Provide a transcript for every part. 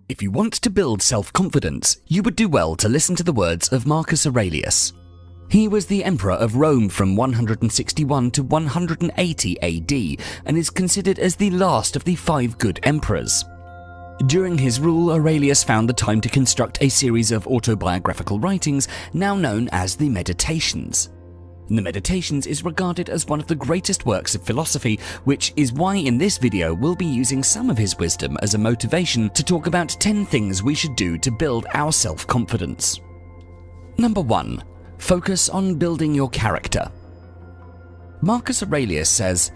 If you want to build self-confidence, you would do well to listen to the words of Marcus Aurelius. He was the emperor of Rome from 161 to 180 AD and is considered as the last of the 5 good emperors. During his rule, Aurelius found the time to construct a series of autobiographical writings now known as the Meditations. The Meditations is regarded as one of the greatest works of philosophy, which is why in this video we'll be using some of his wisdom as a motivation to talk about 10 things we should do to build our self-confidence. Number 1. Focus on building your character. Marcus Aurelius says,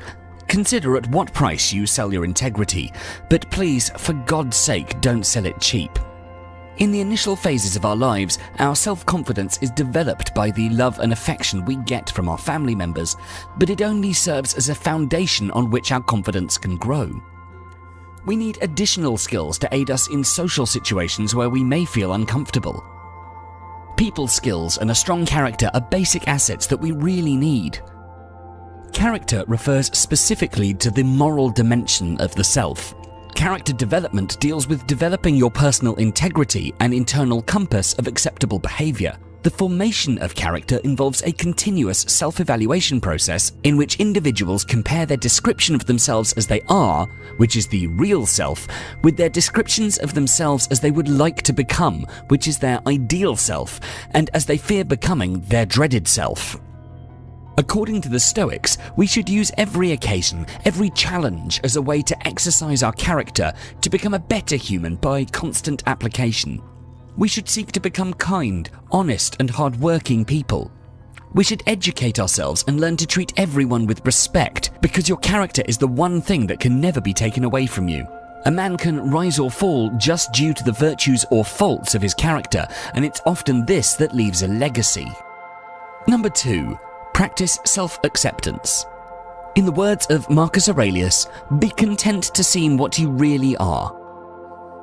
"Consider at what price you sell your integrity, but please, for God's sake, don't sell it cheap." In the initial phases of our lives, our self-confidence is developed by the love and affection we get from our family members, but it only serves as a foundation on which our confidence can grow. We need additional skills to aid us in social situations where we may feel uncomfortable. People skills and a strong character are basic assets that we really need. Character refers specifically to the moral dimension of the self. Character development deals with developing your personal integrity and internal compass of acceptable behavior. The formation of character involves a continuous self-evaluation process in which individuals compare their description of themselves as they are, which is the real self, with their descriptions of themselves as they would like to become, which is their ideal self, and as they fear becoming their dreaded self. According to the Stoics, we should use every occasion, every challenge as a way to exercise our character to become a better human by constant application. We should seek to become kind, honest, and hard-working people. We should educate ourselves and learn to treat everyone with respect, because your character is the one thing that can never be taken away from you. A man can rise or fall just due to the virtues or faults of his character, and it's often this that leaves a legacy. Number 2. Practice self-acceptance. In the words of Marcus Aurelius, be content to seem what you really are.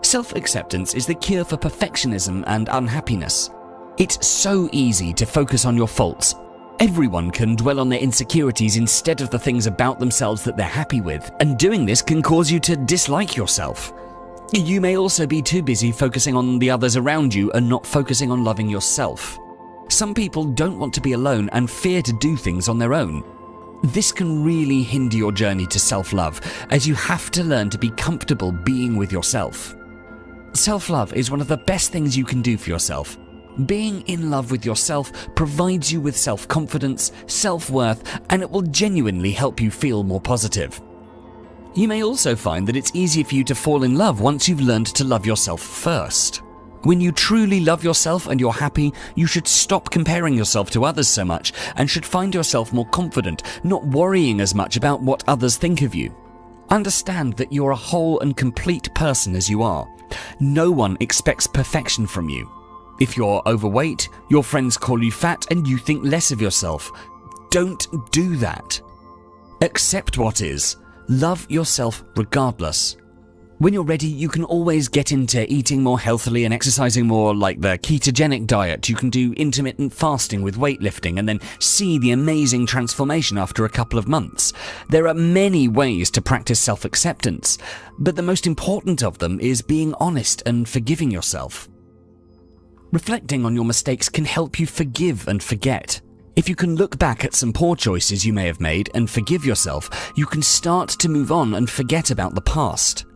Self-acceptance is the cure for perfectionism and unhappiness. It's so easy to focus on your faults. Everyone can dwell on their insecurities instead of the things about themselves that they're happy with, and doing this can cause you to dislike yourself. You may also be too busy focusing on the others around you and not focusing on loving yourself. Some people don't want to be alone and fear to do things on their own. This can really hinder your journey to self-love, as you have to learn to be comfortable being with yourself. Self-love is one of the best things you can do for yourself. Being in love with yourself provides you with self-confidence, self-worth, and it will genuinely help you feel more positive. You may also find that it's easier for you to fall in love once you've learned to love yourself first. When you truly love yourself and you're happy, you should stop comparing yourself to others so much and should find yourself more confident, not worrying as much about what others think of you. Understand that you're a whole and complete person as you are. No one expects perfection from you. If you're overweight, your friends call you fat and you think less of yourself. Don't do that. Accept what is. Love yourself regardless. When you're ready, you can always get into eating more healthily and exercising more, like the ketogenic diet. You can do intermittent fasting with weightlifting and then see the amazing transformation after a couple of months. There are many ways to practice self-acceptance, but the most important of them is being honest and forgiving yourself. Reflecting on your mistakes can help you forgive and forget. If you can look back at some poor choices you may have made and forgive yourself, you can start to move on and forget about the past.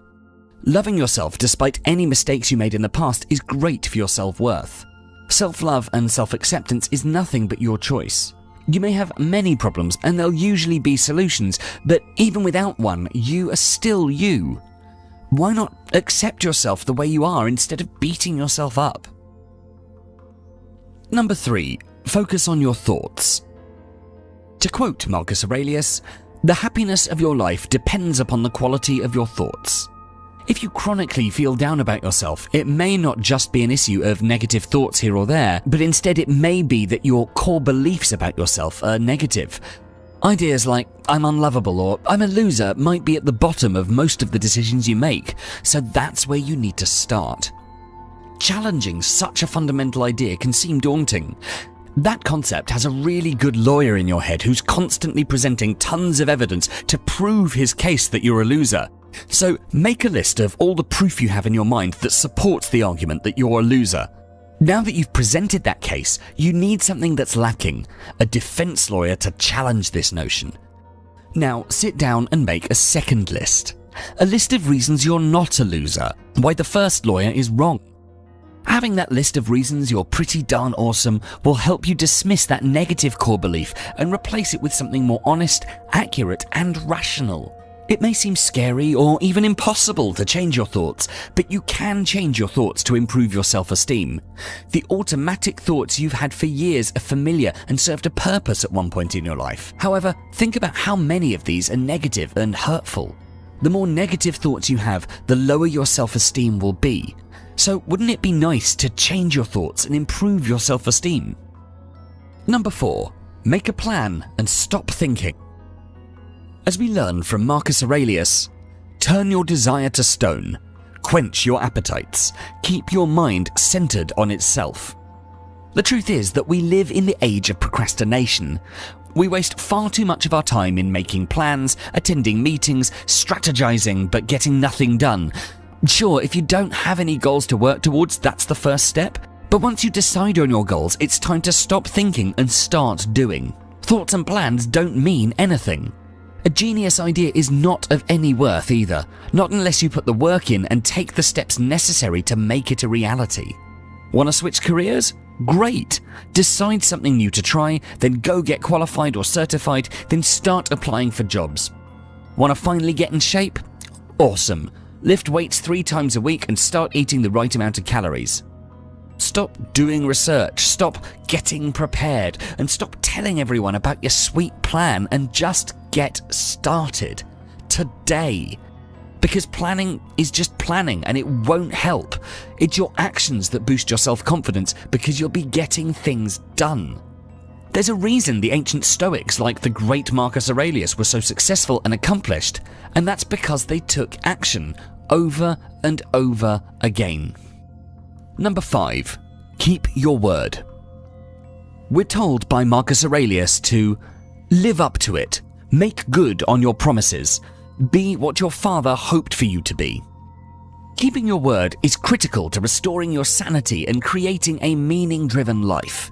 Loving yourself despite any mistakes you made in the past is great for your self-worth. Self-love and self-acceptance is nothing but your choice. You may have many problems and there'll usually be solutions, but even without one, you are still you. Why not accept yourself the way you are instead of beating yourself up? Number 3. Focus on your thoughts. To quote Marcus Aurelius, "The happiness of your life depends upon the quality of your thoughts." If you chronically feel down about yourself, it may not just be an issue of negative thoughts here or there, but instead it may be that your core beliefs about yourself are negative. Ideas like, "I'm unlovable" or "I'm a loser" might be at the bottom of most of the decisions you make, so that's where you need to start. Challenging such a fundamental idea can seem daunting. That concept has a really good lawyer in your head who's constantly presenting tons of evidence to prove his case that you're a loser. So make a list of all the proof you have in your mind that supports the argument that you're a loser. Now that you've presented that case, you need something that's lacking, a defense lawyer to challenge this notion. Now sit down and make a second list. A list of reasons you're not a loser, why the first lawyer is wrong. Having that list of reasons you're pretty darn awesome will help you dismiss that negative core belief and replace it with something more honest, accurate, and rational. It may seem scary or even impossible to change your thoughts, but you can change your thoughts to improve your self-esteem. The automatic thoughts you've had for years are familiar and served a purpose at one point in your life. However, think about how many of these are negative and hurtful. The more negative thoughts you have, the lower your self-esteem will be. So wouldn't it be nice to change your thoughts and improve your self-esteem? Number 4. Make a plan and stop thinking. As we learn from Marcus Aurelius, turn your desire to stone, quench your appetites, keep your mind centered on itself. The truth is that we live in the age of procrastination. We waste far too much of our time in making plans, attending meetings, strategizing, but getting nothing done. Sure, if you don't have any goals to work towards, that's the first step. But once you decide on your goals, it's time to stop thinking and start doing. Thoughts and plans don't mean anything. A genius idea is not of any worth either, not unless you put the work in and take the steps necessary to make it a reality. Want to switch careers? Great! Decide something new to try, then go get qualified or certified, then start applying for jobs. Want to finally get in shape? Awesome! Lift weights 3 times a week and start eating the right amount of calories. Stop doing research, stop getting prepared, and stop telling everyone about your sweet plan and just get started. Today. Because planning is just planning and it won't help. It's your actions that boost your self-confidence because you'll be getting things done. There's a reason the ancient Stoics like the great Marcus Aurelius were so successful and accomplished, and that's because they took action over and over again. Number 5. Keep your word. We're told by Marcus Aurelius to live up to it, make good on your promises, be what your father hoped for you to be. Keeping your word is critical to restoring your sanity and creating a meaning-driven life.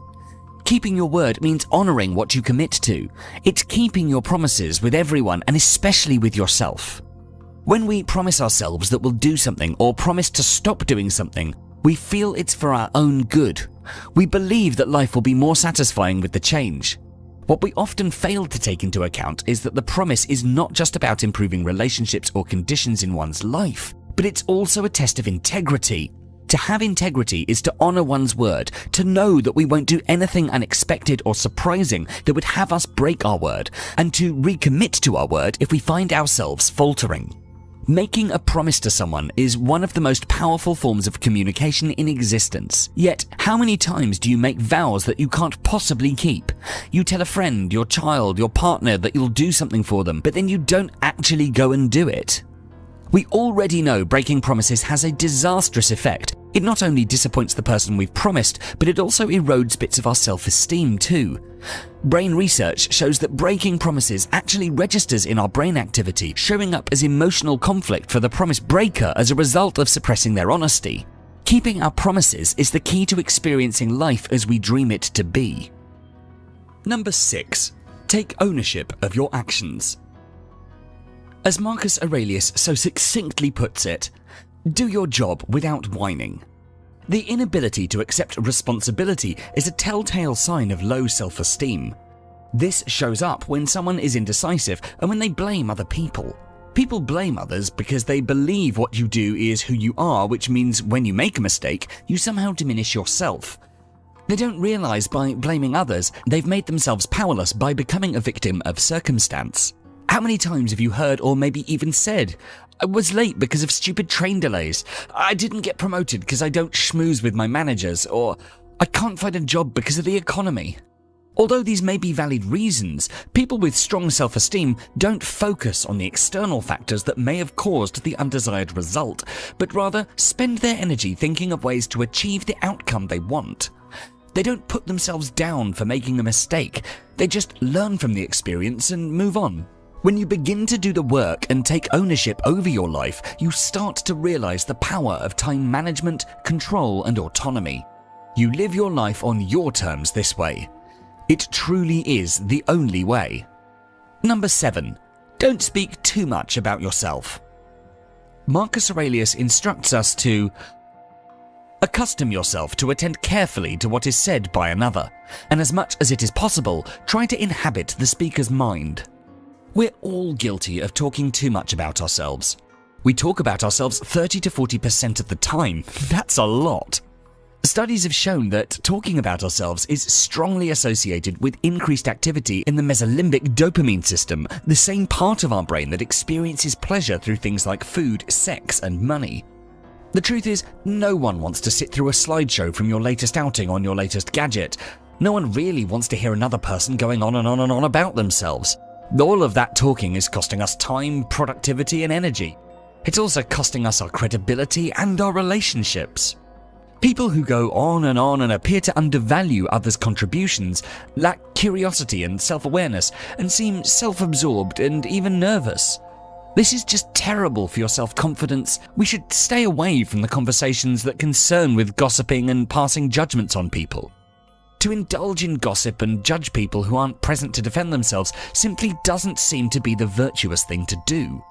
Keeping your word means honoring what you commit to. It's keeping your promises with everyone and especially with yourself. When we promise ourselves that we'll do something or promise to stop doing something, we feel it's for our own good. We believe that life will be more satisfying with the change. What we often fail to take into account is that the promise is not just about improving relationships or conditions in one's life, but it's also a test of integrity. To have integrity is to honor one's word, to know that we won't do anything unexpected or surprising that would have us break our word, and to recommit to our word if we find ourselves faltering. Making a promise to someone is one of the most powerful forms of communication in existence. Yet, how many times do you make vows that you can't possibly keep? You tell a friend, your child, your partner that you'll do something for them, but then you don't actually go and do it. We already know breaking promises has a disastrous effect. It not only disappoints the person we've promised, but it also erodes bits of our self-esteem too. Brain research shows that breaking promises actually registers in our brain activity, showing up as emotional conflict for the promise breaker as a result of suppressing their honesty. Keeping our promises is the key to experiencing life as we dream it to be. Number 6. Take ownership of your actions. As Marcus Aurelius so succinctly puts it, do your job without whining. The inability to accept responsibility is a telltale sign of low self-esteem. This shows up when someone is indecisive and when they blame other people. People blame others because they believe what you do is who you are, which means when you make a mistake, you somehow diminish yourself. They don't realize by blaming others, they've made themselves powerless by becoming a victim of circumstance. How many times have you heard or maybe even said, "I was late because of stupid train delays. I didn't get promoted because I don't schmooze with my managers," or "I can't find a job because of the economy." Although these may be valid reasons, people with strong self-esteem don't focus on the external factors that may have caused the undesired result, but rather spend their energy thinking of ways to achieve the outcome they want. They don't put themselves down for making a mistake, they just learn from the experience and move on. When you begin to do the work and take ownership over your life, you start to realize the power of time management, control, and autonomy. You live your life on your terms this way. It truly is the only way. Number 7. Don't speak too much about yourself. Marcus Aurelius instructs us to accustom yourself to attend carefully to what is said by another, and as much as it is possible, try to inhabit the speaker's mind. We're all guilty of talking too much about ourselves. We talk about ourselves 30 to 40% of the time. That's a lot. Studies have shown that talking about ourselves is strongly associated with increased activity in the mesolimbic dopamine system, the same part of our brain that experiences pleasure through things like food, sex, and money. The truth is, no one wants to sit through a slideshow from your latest outing on your latest gadget. No one really wants to hear another person going on and on and on about themselves. All of that talking is costing us time, productivity, and energy. It's also costing us our credibility and our relationships. People who go on and appear to undervalue others' contributions lack curiosity and self-awareness and seem self-absorbed and even nervous. This is just terrible for your self-confidence. We should stay away from the conversations that concern with gossiping and passing judgments on people. To indulge in gossip and judge people who aren't present to defend themselves simply doesn't seem to be the virtuous thing to do.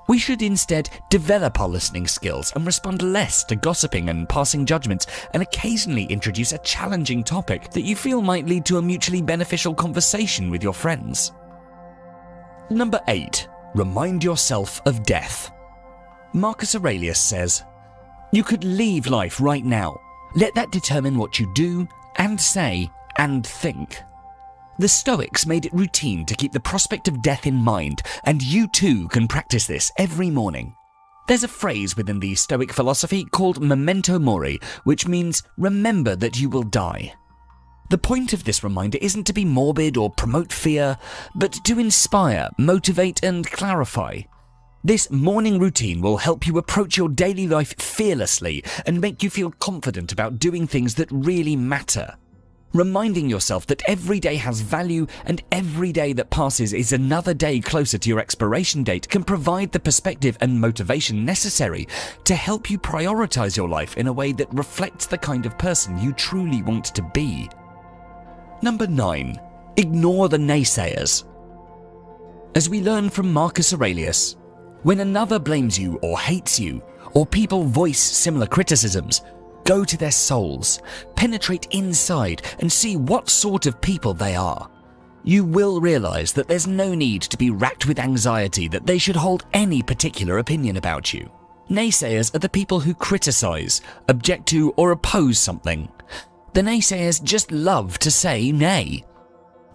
We should instead develop our listening skills and respond less to gossiping and passing judgments, and occasionally introduce a challenging topic that you feel might lead to a mutually beneficial conversation with your friends. Number 8. Remind yourself of death. Marcus Aurelius says, "You could leave life right now. Let that determine what you do and say and think." The Stoics made it routine to keep the prospect of death in mind, and you too can practice this every morning. There's a phrase within the Stoic philosophy called memento mori, which means remember that you will die. The point of this reminder isn't to be morbid or promote fear, but to inspire, motivate, and clarify. This morning routine will help you approach your daily life fearlessly and make you feel confident about doing things that really matter. Reminding yourself that every day has value and every day that passes is another day closer to your expiration date can provide the perspective and motivation necessary to help you prioritize your life in a way that reflects the kind of person you truly want to be. Number 9. Ignore the naysayers. As we learn from Marcus Aurelius, when another blames you or hates you, or people voice similar criticisms, go to their souls, penetrate inside, and see what sort of people they are. You will realize that there's no need to be racked with anxiety that they should hold any particular opinion about you. Naysayers are the people who criticize, object to, or oppose something. The naysayers just love to say nay.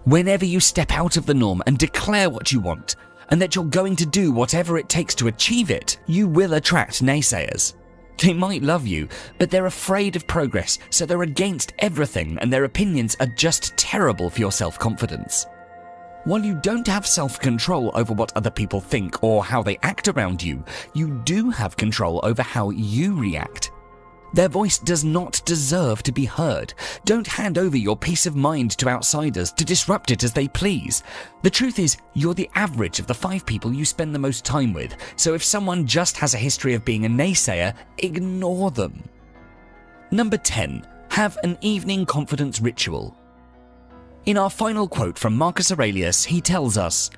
Whenever you step out of the norm and declare what you want, and that you're going to do whatever it takes to achieve it, you will attract naysayers. They might love you, but they're afraid of progress, so they're against everything, and their opinions are just terrible for your self-confidence. While you don't have self-control over what other people think or how they act around you, you do have control over how you react. Their voice does not deserve to be heard. Don't hand over your peace of mind to outsiders to disrupt it as they please. The truth is, you're the average of the 5 people you spend the most time with, so if someone just has a history of being a naysayer, ignore them. Number 10. Have an evening confidence ritual. In our final quote from Marcus Aurelius, he tells us,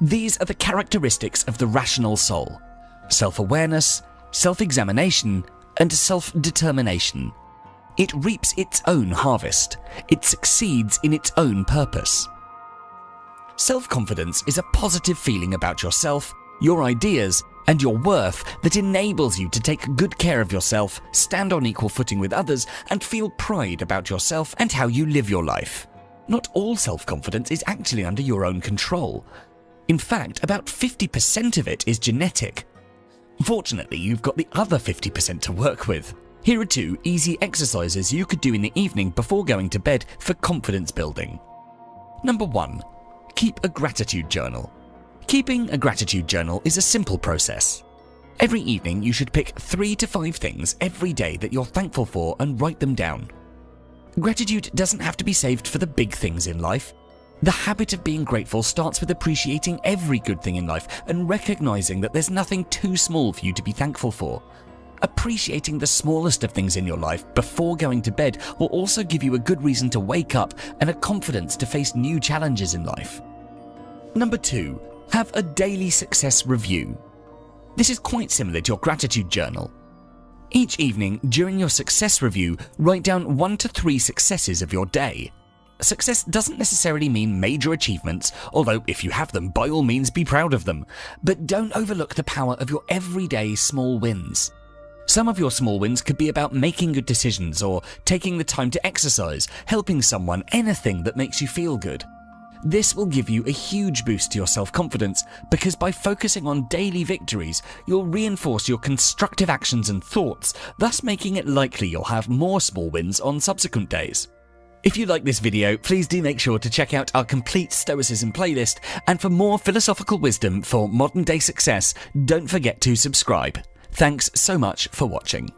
"These are the characteristics of the rational soul: self-awareness, self-examination, and self-determination. It reaps its own harvest. It succeeds in its own purpose." Self-confidence is a positive feeling about yourself, your ideas, and your worth that enables you to take good care of yourself, stand on equal footing with others, and feel pride about yourself and how you live your life. Not all self-confidence is actually under your own control. In fact, about 50% of it is genetic. Fortunately, you've got the other 50% to work with. Here are 2 easy exercises you could do in the evening before going to bed for confidence building. Number 1. Keep a gratitude journal. Keeping a gratitude journal is a simple process. Every evening you should pick 3 to 5 things every day that you're thankful for and write them down. Gratitude doesn't have to be saved for the big things in life. The habit of being grateful starts with appreciating every good thing in life and recognizing that there's nothing too small for you to be thankful for. Appreciating the smallest of things in your life before going to bed will also give you a good reason to wake up and a confidence to face new challenges in life. Number 2, have a daily success review. This is quite similar to your gratitude journal. Each evening during your success review, write down 1 to 3 successes of your day. Success doesn't necessarily mean major achievements, although if you have them, by all means be proud of them. But don't overlook the power of your everyday small wins. Some of your small wins could be about making good decisions or taking the time to exercise, helping someone, anything that makes you feel good. This will give you a huge boost to your self-confidence because by focusing on daily victories, you'll reinforce your constructive actions and thoughts, thus making it likely you'll have more small wins on subsequent days. If you like this video, please do make sure to check out our complete Stoicism playlist, and for more philosophical wisdom for modern day success, don't forget to subscribe. Thanks so much for watching.